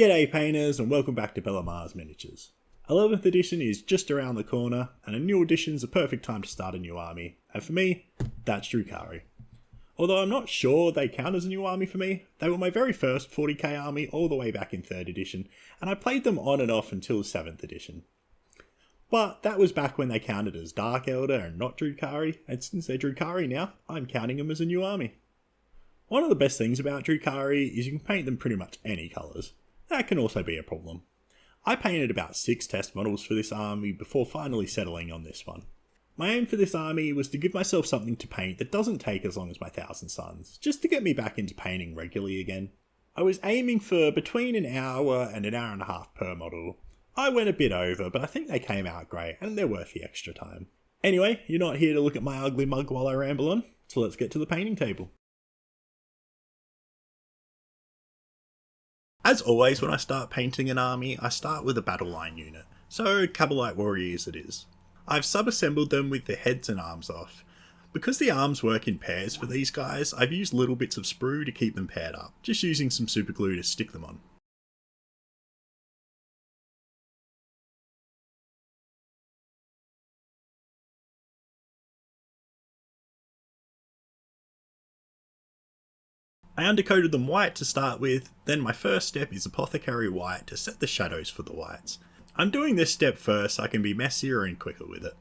G'day painters and welcome back to Bellarmine's Miniatures. 11th edition is just around the corner and a new edition's a perfect time to start a new army, and for me, that's Drukhari. Although I'm not sure they count as a new army for me, they were my very first 40k army all the way back in 3rd edition, and I played them on and off until 7th edition. But that was back when they counted as Dark Elder and not Drukhari, and since they're Drukhari now, I'm counting them as a new army. One of the best things about Drukhari is you can paint them pretty much any colours. That can also be a problem. I painted about 6 test models for this army before finally settling on this one. My aim for this army was to give myself something to paint that doesn't take as long as my Thousand Suns, just to get me back into painting regularly again. I was aiming for between an hour and an hour and a half per model. I went a bit over, but I think they came out great and they're worth the extra time. Anyway, you're not here to look at my ugly mug while I ramble on, so let's get to the painting table. As always, when I start painting an army, I start with a battle line unit, so Kabalite Warriors it is. I've sub-assembled them with the heads and arms off. Because the arms work in pairs for these guys, I've used little bits of sprue to keep them paired up, just using some super glue to stick them on. I undercoated them white to start with, then my first step is Apothecary White to set the shadows for the whites. I'm doing this step first so I can be messier and quicker with it.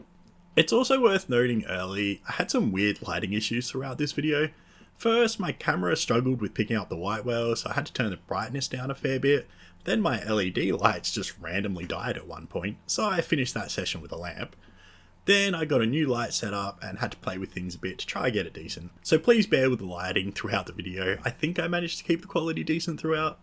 It's also worth noting early, I had some weird lighting issues throughout this video. First, my camera struggled with picking up the white well, so I had to turn the brightness down a fair bit. Then my LED lights just randomly died at one point, so I finished that session with a lamp. Then I got a new light set up and had to play with things a bit to try and get it decent. So please bear with the lighting throughout the video. I think I managed to keep the quality decent throughout.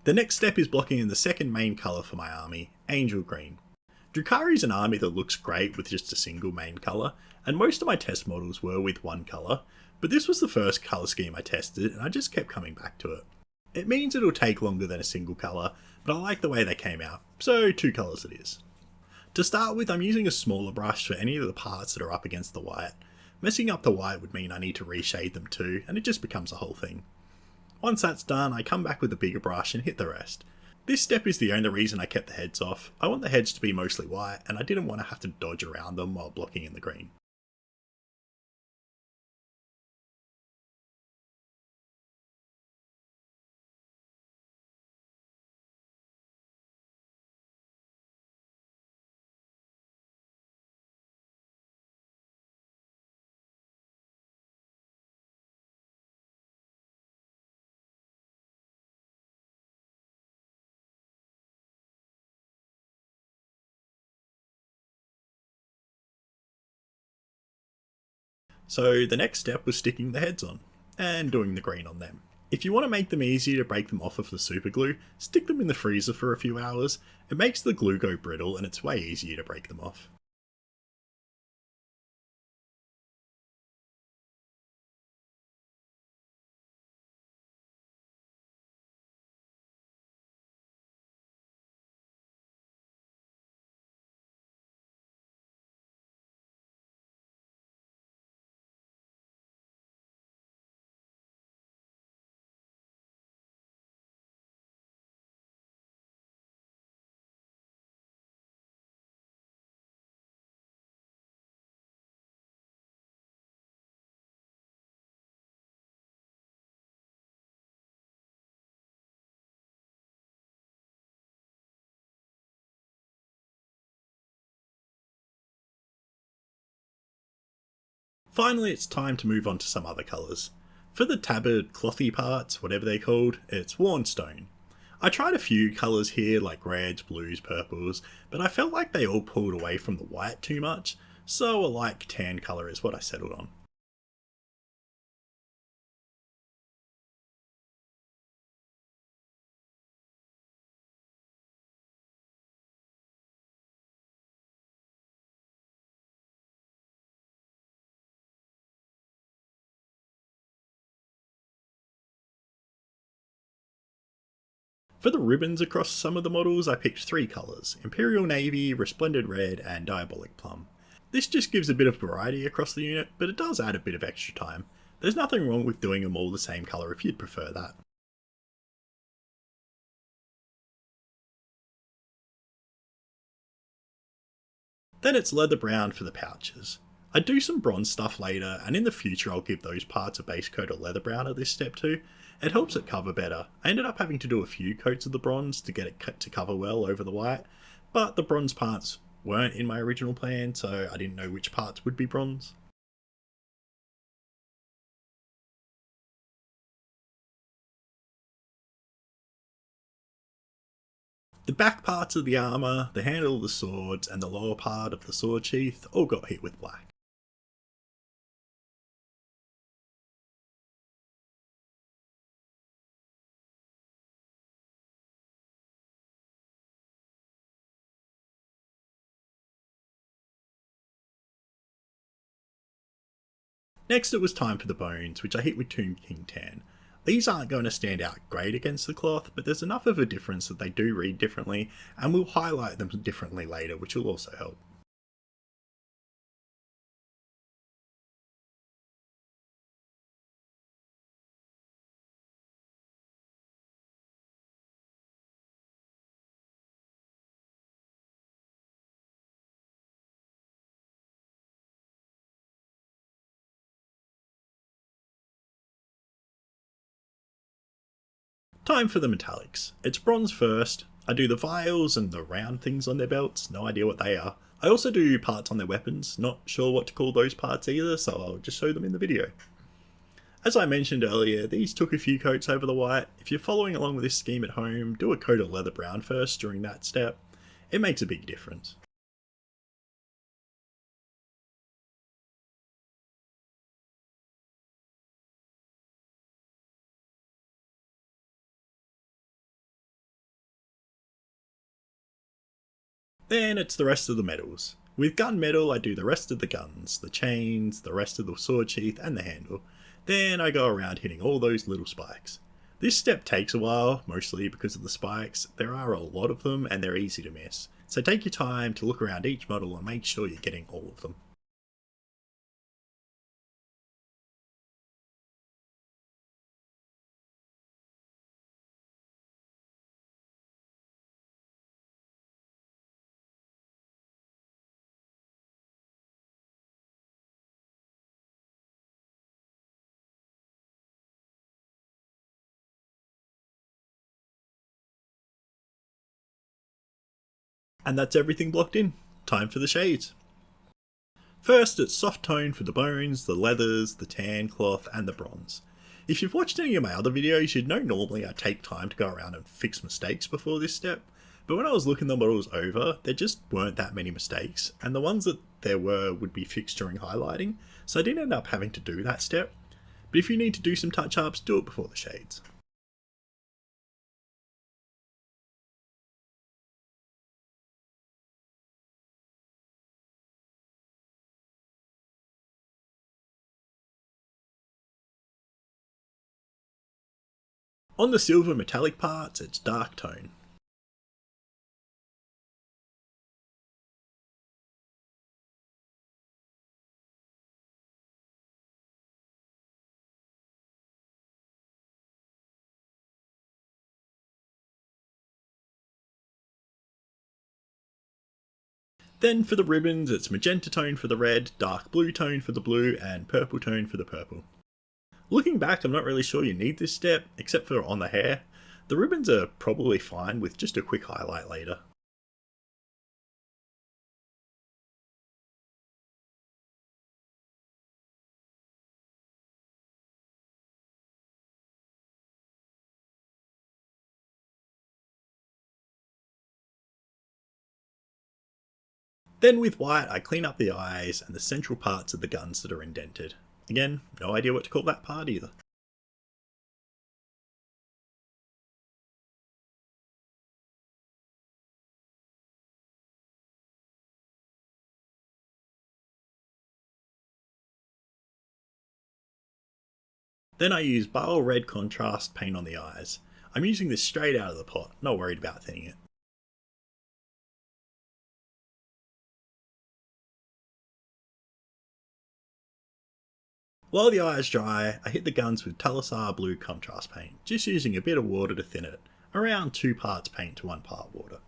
The next step is blocking in the second main colour for my army, Angel Green. Drukhari is an army that looks great with just a single main colour, and most of my test models were with one colour, but this was the first colour scheme I tested and I just kept coming back to it. It means it'll take longer than a single colour, but I like the way they came out, so 2 colours it is. To start with, I'm using a smaller brush for any of the parts that are up against the white. Messing up the white would mean I need to reshade them too, and it just becomes a whole thing. Once that's done, I come back with a bigger brush and hit the rest. This step is the only reason I kept the heads off. I want the heads to be mostly white, and I didn't want to have to dodge around them while blocking in the green. So the next step was sticking the heads on, and doing the green on them. If you want to make them easier to break them off of the super glue, stick them in the freezer for a few hours. It makes the glue go brittle and it's way easier to break them off. Finally, it's time to move on to some other colours. For the tabard, clothy parts, whatever they're called, it's worn stone. I tried a few colours here like reds, blues, purples, but I felt like they all pulled away from the white too much, so a light tan colour is what I settled on. For the ribbons across some of the models, I picked 3 colours: Imperial Navy, Resplendent Red and Diabolic Plum. This just gives a bit of variety across the unit, but it does add a bit of extra time. There's nothing wrong with doing them all the same colour if you'd prefer that. Then it's leather brown for the pouches. I do some bronze stuff later, and in the future I'll give those parts a base coat of leather brown at this step too. It helps it cover better. I ended up having to do a few coats of the bronze to get it to cover well over the white, but the bronze parts weren't in my original plan, so I didn't know which parts would be bronze. The back parts of the armour, the handle of the swords, and the lower part of the sword sheath all got hit with black. Next it was time for the bones, which I hit with Tomb King Tan. These aren't going to stand out great against the cloth, but there's enough of a difference that they do read differently, and we'll highlight them differently later, which will also help. Time for the metallics. It's bronze first. I do the vials and the round things on their belts, no idea what they are. I also do parts on their weapons, not sure what to call those parts either, so I'll just show them in the video. As I mentioned earlier, these took a few coats over the white. If you're following along with this scheme at home, do a coat of leather brown first during that step. It makes a big difference. Then it's the rest of the medals. With gun metal I do the rest of the guns, the chains, the rest of the sword sheath and the handle. Then I go around hitting all those little spikes. This step takes a while, mostly because of the spikes. There are a lot of them and they're easy to miss. So take your time to look around each model and make sure you're getting all of them. And that's everything blocked in. Time for the shades. First, it's soft tone for the bones, the leathers, the tan cloth, and the bronze. If you've watched any of my other videos, you'd know normally I take time to go around and fix mistakes before this step, but when I was looking the models over, there just weren't that many mistakes, and the ones that there were would be fixed during highlighting, so I didn't end up having to do that step. But if you need to do some touch-ups, do it before the shades. On the silver metallic parts, it's dark tone. Then for the ribbons, it's magenta tone for the red, dark blue tone for the blue, and purple tone for the purple. Looking back, I'm not really sure you need this step, except for on the hair. The ribbons are probably fine with just a quick highlight later. Then with white, I clean up the eyes and the central parts of the guns that are indented. Again, no idea what to call that part either. Then I use Baal Red contrast paint on the eyes. I'm using this straight out of the pot, not worried about thinning it. While the eye is dry, I hit the guns with Talassar Blue contrast paint, just using a bit of water to thin it, around 2 parts paint to 1 part water.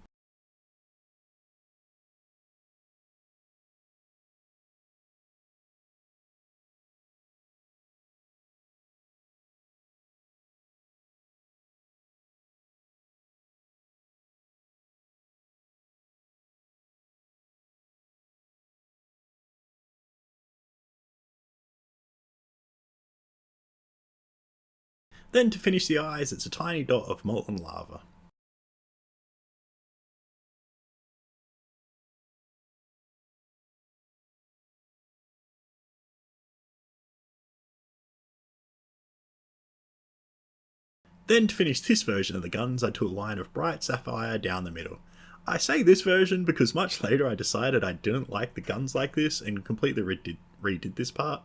Then to finish the eyes, it's a tiny dot of Molten Lava. Then to finish this version of the guns, I took a line of bright sapphire down the middle. I say this version because much later I decided I didn't like the guns like this and completely redid this part.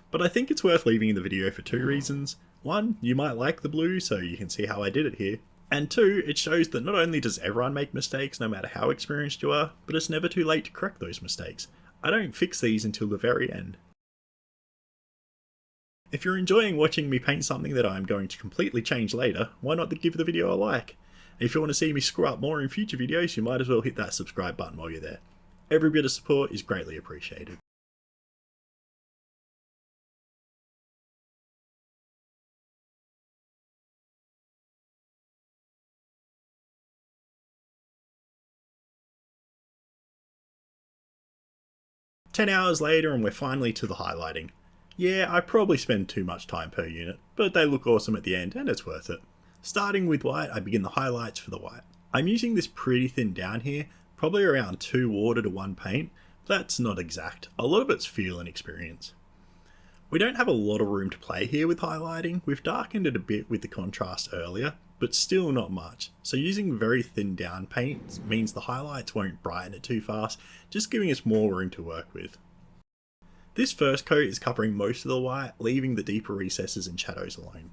But I think it's worth leaving in the video for 2 reasons. 1, you might like the blue so you can see how I did it here. And 2, it shows that not only does everyone make mistakes no matter how experienced you are, but it's never too late to correct those mistakes. I don't fix these until the very end. If you're enjoying watching me paint something that I'm going to completely change later, why not give the video a like? And if you want to see me screw up more in future videos, you might as well hit that subscribe button while you're there. Every bit of support is greatly appreciated. "10 hours later and we're finally to the highlighting. Yeah, I probably spend too much time per unit, but they look awesome at the end and it's worth it. Starting with white, I begin the highlights for the white. I'm using this pretty thin down here, probably around 2 water to 1 paint. That's not exact, a lot of it's feel and experience. We don't have a lot of room to play here with highlighting, we've darkened it a bit with the contrast earlier, but still not much, so using very thin down paint means the highlights won't brighten it too fast, just giving us more room to work with. This first coat is covering most of the white, leaving the deeper recesses and shadows alone.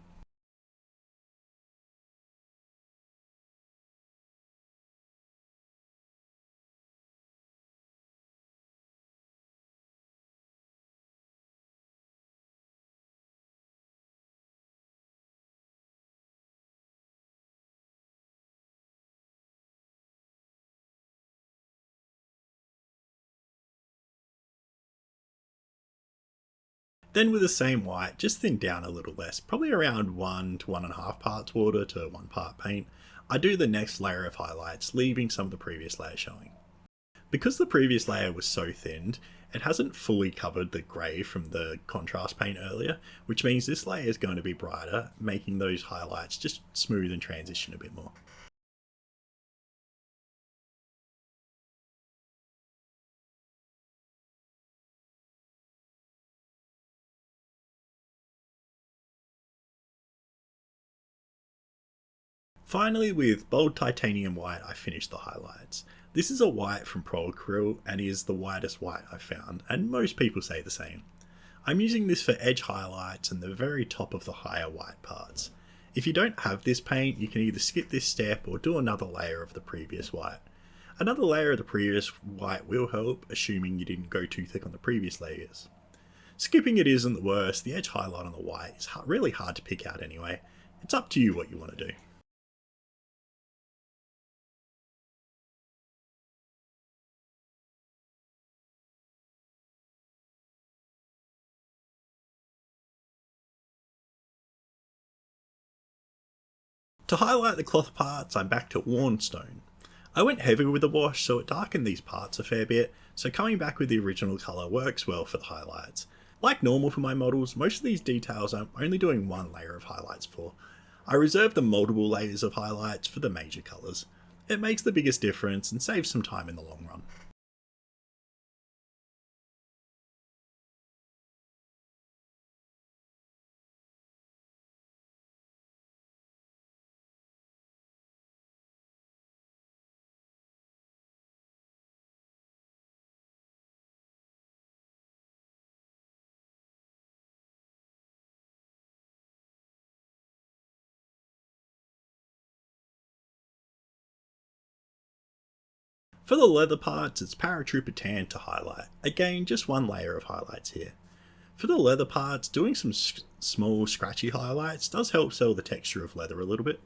Then with the same white, just thin down a little less, probably around 1 to 1.5 parts water to 1 part paint, I do the next layer of highlights, leaving some of the previous layer showing. Because the previous layer was so thinned, it hasn't fully covered the grey from the contrast paint earlier, which means this layer is going to be brighter, making those highlights just smooth and transition a bit more. Finally, with bold titanium white, I finished the highlights. This is a white from Acryl and is the whitest white I've found, and most people say the same. I'm using this for edge highlights and the very top of the higher white parts. If you don't have this paint, you can either skip this step or do another layer of the previous white. Another layer of the previous white will help, assuming you didn't go too thick on the previous layers. Skipping it isn't the worst, the edge highlight on the white is really hard to pick out anyway. It's up to you what you want to do. To highlight the cloth parts, I'm back to worn stone. I went heavy with the wash so it darkened these parts a fair bit, so coming back with the original colour works well for the highlights. Like normal for my models, most of these details I'm only doing 1 layer of highlights for. I reserve the multiple layers of highlights for the major colours. It makes the biggest difference and saves some time in the long run. For the leather parts, it's Paratrooper Tan to highlight. Again, just one layer of highlights here. For the leather parts, doing some small scratchy highlights does help sell the texture of leather a little bit.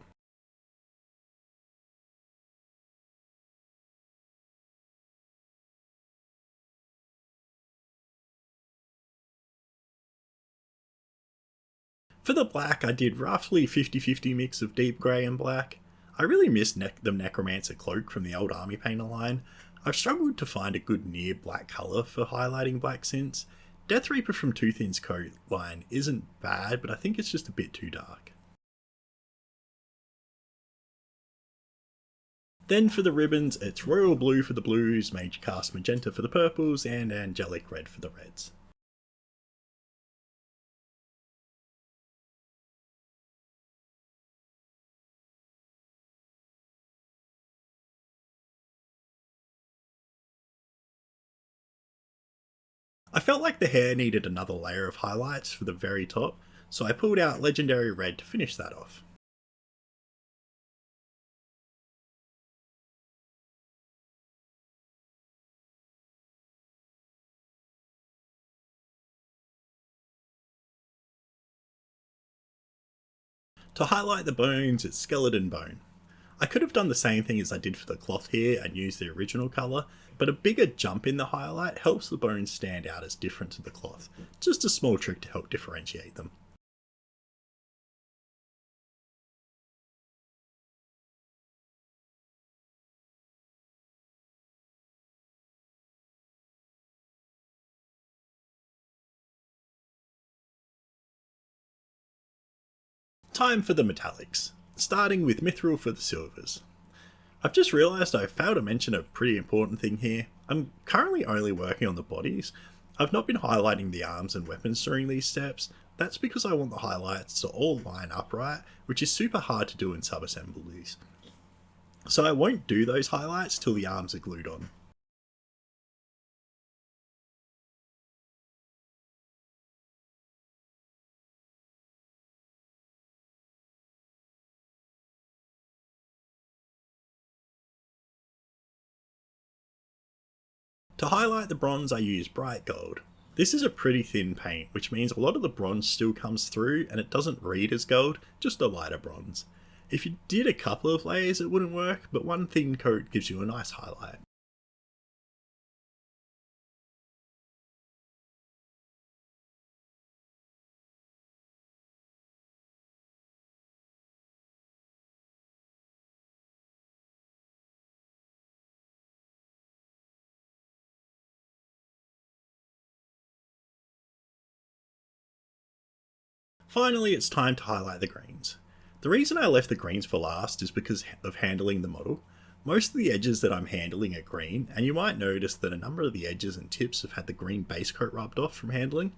For the black, I did roughly 50-50 mix of deep grey and black. I really miss the Necromancer cloak from the old Army Painter line. I've struggled to find a good near black colour for highlighting black since. Death Reaper from Too Thin's coat line isn't bad, but I think it's just a bit too dark. Then for the ribbons, it's Royal Blue for the blues, Magecast Magenta for the purples, and Angelic Red for the reds. I felt like the hair needed another layer of highlights for the very top, so I pulled out Legendary Red to finish that off. To highlight the bones, it's Skeleton Bone. I could have done the same thing as I did for the cloth here and used the original colour, but a bigger jump in the highlight helps the bones stand out as different to the cloth. Just a small trick to help differentiate them. Time for the metallics, starting with Mithril for the silvers. I've just realised I failed to mention a pretty important thing here. I'm currently only working on the bodies. I've not been highlighting the arms and weapons during these steps. That's because I want the highlights to all line up right, which is super hard to do in sub-assemblies. So I won't do those highlights till the arms are glued on. To highlight the bronze, I use bright gold. This is a pretty thin paint, which means a lot of the bronze still comes through and it doesn't read as gold, just a lighter bronze. If you did a couple of layers it wouldn't work, but one thin coat gives you a nice highlight. Finally, it's time to highlight the greens. The reason I left the greens for last is because of handling the model. Most of the edges that I'm handling are green, and you might notice that a number of the edges and tips have had the green base coat rubbed off from handling.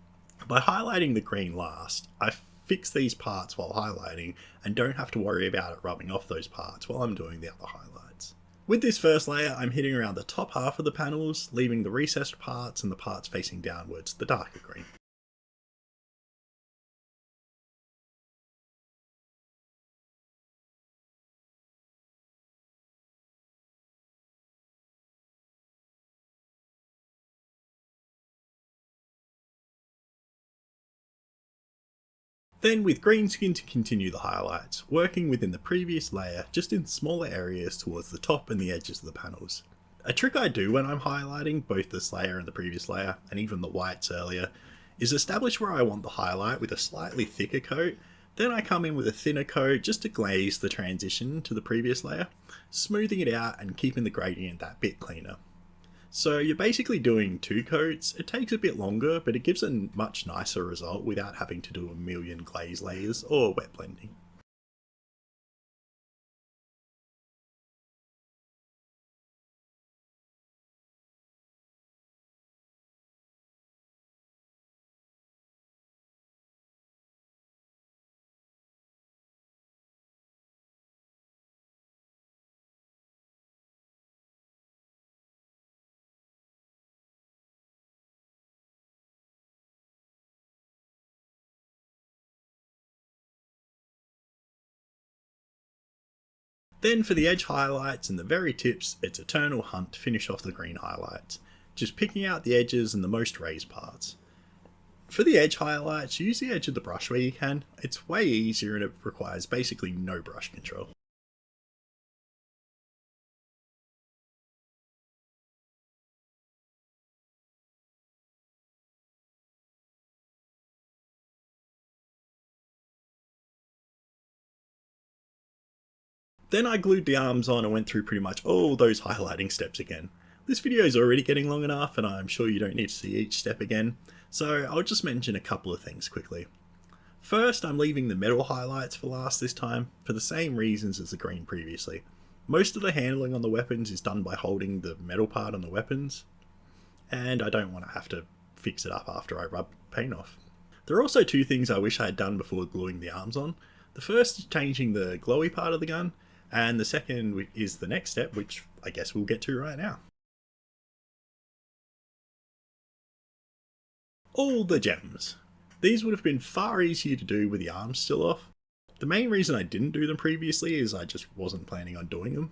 By highlighting the green last, I fix these parts while highlighting and don't have to worry about it rubbing off those parts while I'm doing the other highlights. With this first layer, I'm hitting around the top half of the panels, leaving the recessed parts and the parts facing downwards the darker green. Then with Greenskin to continue the highlights, working within the previous layer just in smaller areas towards the top and the edges of the panels. A trick I do when I'm highlighting both this layer and the previous layer, and even the whites earlier, is establish where I want the highlight with a slightly thicker coat, then I come in with a thinner coat just to glaze the transition to the previous layer, smoothing it out and keeping the gradient that bit cleaner. So you're basically doing two coats. It takes a bit longer, but it gives a much nicer result without having to do a million glaze layers or wet blending. Then for the edge highlights and the very tips, it's eternal hunt to finish off the green highlights, just picking out the edges and the most raised parts. For the edge highlights, use the edge of the brush where you can. It's way easier and it requires basically no brush control. Then I glued the arms on and went through pretty much all those highlighting steps again. This video is already getting long enough and I'm sure you don't need to see each step again, so I'll just mention a couple of things quickly. First, I'm leaving the metal highlights for last this time, for the same reasons as the green previously. Most of the handling on the weapons is done by holding the metal part on the weapons, and I don't want to have to fix it up after I rub paint off. There are also two things I wish I had done before gluing the arms on. The first is changing the glowy part of the gun, and the second is the next step, which I guess we'll get to right now. All the gems. These would have been far easier to do with the arms still off. The main reason I didn't do them previously is I just wasn't planning on doing them.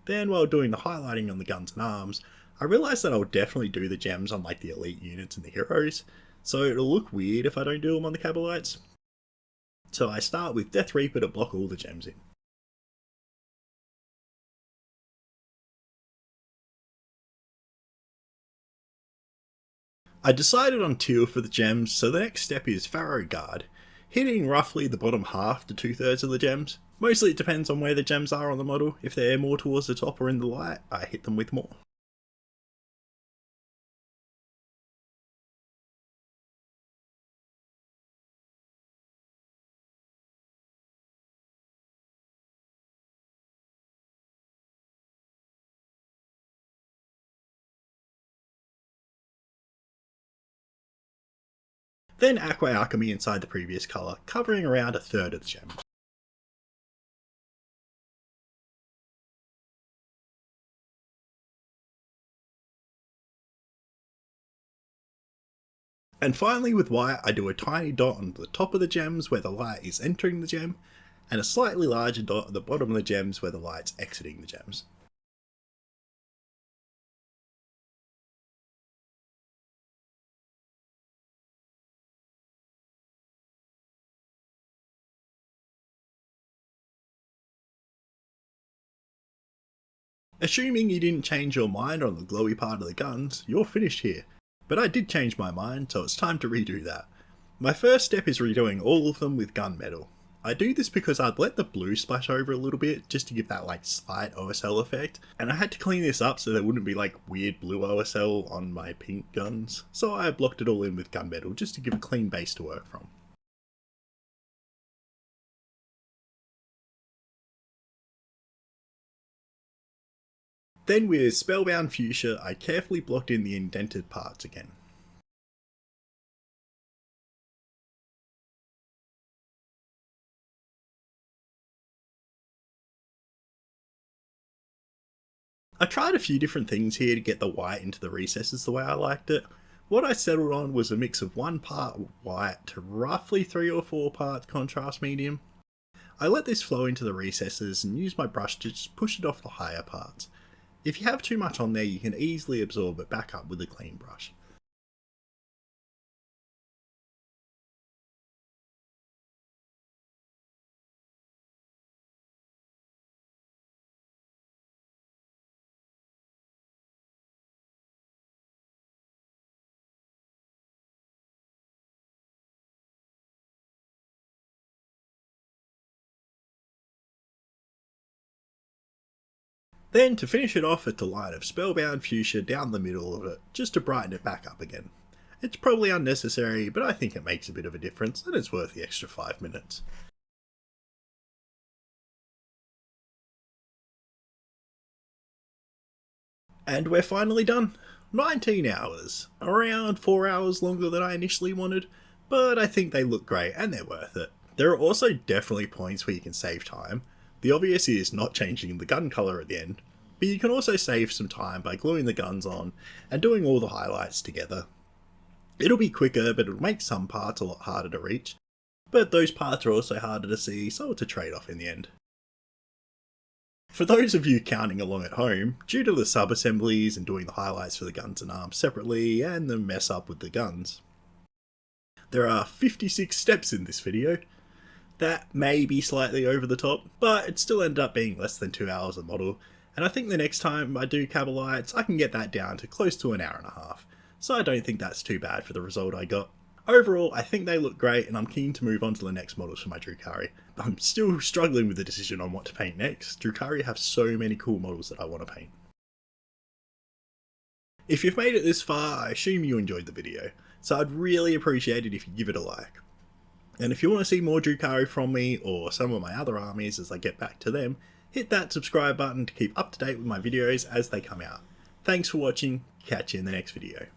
Then while doing the highlighting on the guns and arms, I realised that I'll definitely do the gems on like the elite units and the heroes, so it'll look weird if I don't do them on the Kabalites. So I start with Death Reaper to block all the gems in. I decided on teal for the gems, so the next step is Pharaoh Guard, hitting roughly the bottom half to 2/3 of the gems. Mostly it depends on where the gems are on the model. If they're more towards the top or in the light, I hit them with more. Then Aqua Alchemy inside the previous colour, covering around 1/3 of the gems. And finally with white, I do a tiny dot on the top of the gems where the light is entering the gem, and a slightly larger dot at the bottom of the gems where the light's exiting the gems. Assuming you didn't change your mind on the glowy part of the guns, you're finished here. But I did change my mind, so it's time to redo that. My first step is redoing all of them with gunmetal. I do this because I'd let the blue splash over a little bit just to give that like slight OSL effect, and I had to clean this up so there wouldn't be like weird blue OSL on my pink guns, so I blocked it all in with gunmetal just to give a clean base to work from. Then with Spellbound Fuchsia, I carefully blocked in the indented parts again. I tried a few different things here to get the white into the recesses the way I liked it. What I settled on was a mix of 1 part white to roughly 3 or 4 parts contrast medium. I let this flow into the recesses and use my brush to just push it off the higher parts. If you have too much on there, you can easily absorb it back up with a clean brush. Then to finish it off, it's a line of Spellbound Fuchsia down the middle of it, just to brighten it back up again. It's probably unnecessary, but I think it makes a bit of a difference, and it's worth the extra 5 minutes. And we're finally done. 19 hours. Around 4 hours longer than I initially wanted, but I think they look great and they're worth it. There are also definitely points where you can save time. The obvious is not changing the gun colour at the end, but you can also save some time by gluing the guns on and doing all the highlights together. It'll be quicker, but it'll make some parts a lot harder to reach, but those parts are also harder to see, so it's a trade-off in the end. For those of you counting along at home, due to the sub-assemblies and doing the highlights for the guns and arms separately and the mess up with the guns, there are 56 steps in this video. That may be slightly over the top, but it still ended up being less than 2 hours a model, and I think the next time I do Kabalites I can get that down to close to an hour and a half, so I don't think that's too bad for the result I got. Overall, I think they look great and I'm keen to move on to the next models for my Drukhari. I'm still struggling with the decision on what to paint next. Drukhari have so many cool models that I want to paint. If you've made it this far, I assume you enjoyed the video, so I'd really appreciate it if you give it a like. And if you want to see more Drukhari from me, or some of my other armies as I get back to them, hit that subscribe button to keep up to date with my videos as they come out. Thanks for watching, catch you in the next video.